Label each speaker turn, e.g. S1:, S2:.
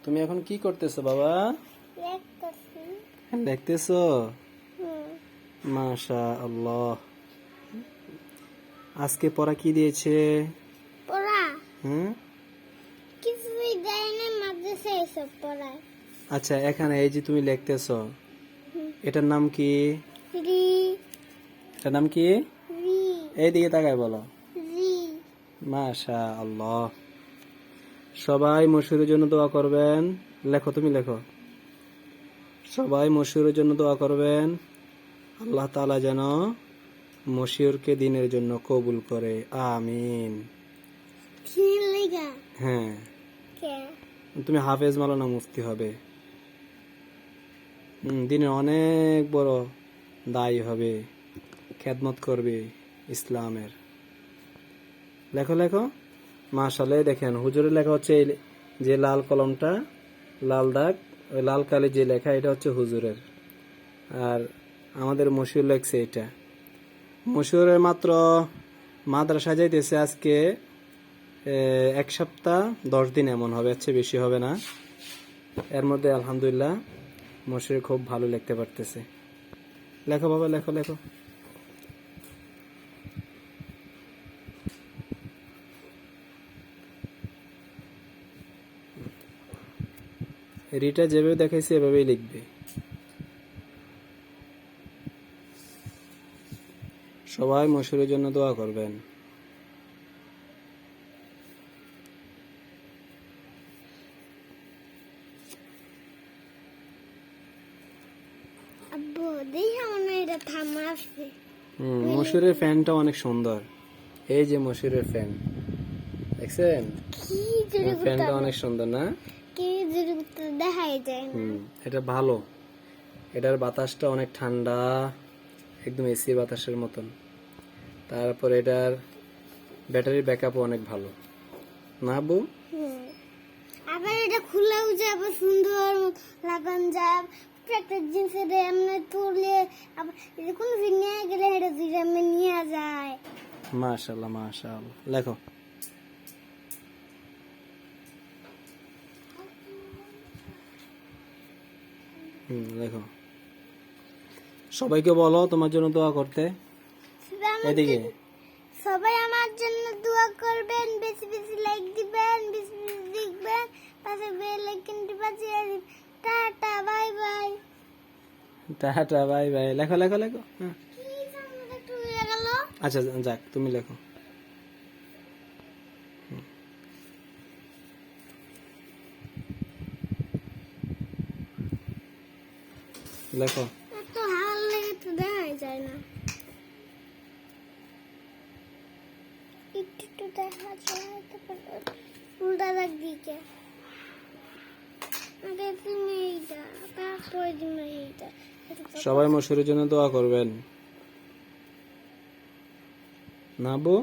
S1: তুমি এখন কি করতেছো বাবা? দেখতেছো? মাশাআল্লাহ। আজকে পড়া কি দিয়েছে?
S2: পড়া
S1: হুম,
S2: কিছুই দেয় না, মাদ্রাসায় এসব পড়ায়।
S1: আচ্ছা, এখানে এই যে তুমি লিখতেছো, এটার নাম কি?
S2: রি
S1: এটার নাম কি?
S2: রি
S1: এইদিকে তাকায় বলো।
S2: রি
S1: মাশাআল্লাহ। সবাই মশিউরের জন্য দোয়া করবেন। লেখো, তুমি লেখো। সবাই মশিউরের জন্য দোয়া করবেন। আল্লাহ তাআলা যেন মশিউরকে দিনের জন্য কবুল করে, আমিন।
S2: কি লেগা
S1: হ্যাঁ,
S2: কে
S1: তুমি হাফেজ মাওলানা মুফতি হবে। দিনের অনেক বড় দায়ী হবে, খেদমত করবে ইসলামের। লেখো লেখো। মাশাআল্লাহ। দেখেন হুজুরের লেখা হচ্ছে এই যে লাল কলমটা, লাল দাগ, ওই লাল কালি যে লেখা, এটা হচ্ছে হুজুরের। আর আমাদের মশিউর লেখছে এটা। মশিউরের মাত্র মাদ্রাসা যাইতেছে আজকে 1 সপ্তাহ 10 দিন এমন হবে, এর চেয়ে বেশি হবে না। এর মধ্যে আলহামদুলিল্লাহ মশিউর খুব ভালো লিখতে পারতেছে। লেখো বাবা, লেখো লেখো। রিটা যেভাবে দেখাইছে এভাবেই লিখবে। সবাই মশিউরের জন্য দোয়া করবেন।
S2: আব্বু দেখি আমার এটা থামা আসবে।
S1: মশিউরের ফ্যানটা অনেক সুন্দর। এই যে মশিউরের ফ্যান, দেখছেন?
S2: কি জোরে
S1: ফ্যানটা অনেক সুন্দর না?
S2: কি জোরে দেখাই যায় না।
S1: এটা ভালো। এটার বাতাসটা অনেক ঠান্ডা, একদম এসির বাতাসের মতন। তারপর এটার ব্যাটারি ব্যাকআপও অনেক ভালো না বউ?
S2: আবার এটা খুলেও যাবে, সুন্দর লাগান যাব। একটা জিনিস এটা এমনি তুলে আবার এটা কোনো নিয়ে গেলে এটা এমনি নিয়ে যায়।
S1: মাশাআল্লাহ মাশাআল্লাহ। লেখো। লেখো। সবাইকে বলো তোমার জন্য দোয়া করতে। এদিকে
S2: সবাই আমার জন্য দোয়া করবেন, বেশি বেশি লাইক দিবেন, বেশি বেশি দেখবেন, পাশে বেল আইকনটি বাজিয়ে দিন। Tata, bye bye.
S1: Tata, bye bye. লেখো লেখো লেখো।
S2: কি সামনে একটু হয়ে গেল।
S1: আচ্ছা যাক, তুমি লেখো। লেখো।
S2: এত হাল লেগে তো দেখাই যায় না। একটু একটু দেখা যায়, উল্টা দাগ দিকে আগে তুমি এইটা, তারপরে তুমি এইটা।
S1: সবাই মশিউরের জন্য দোয়া করবেন না বউ?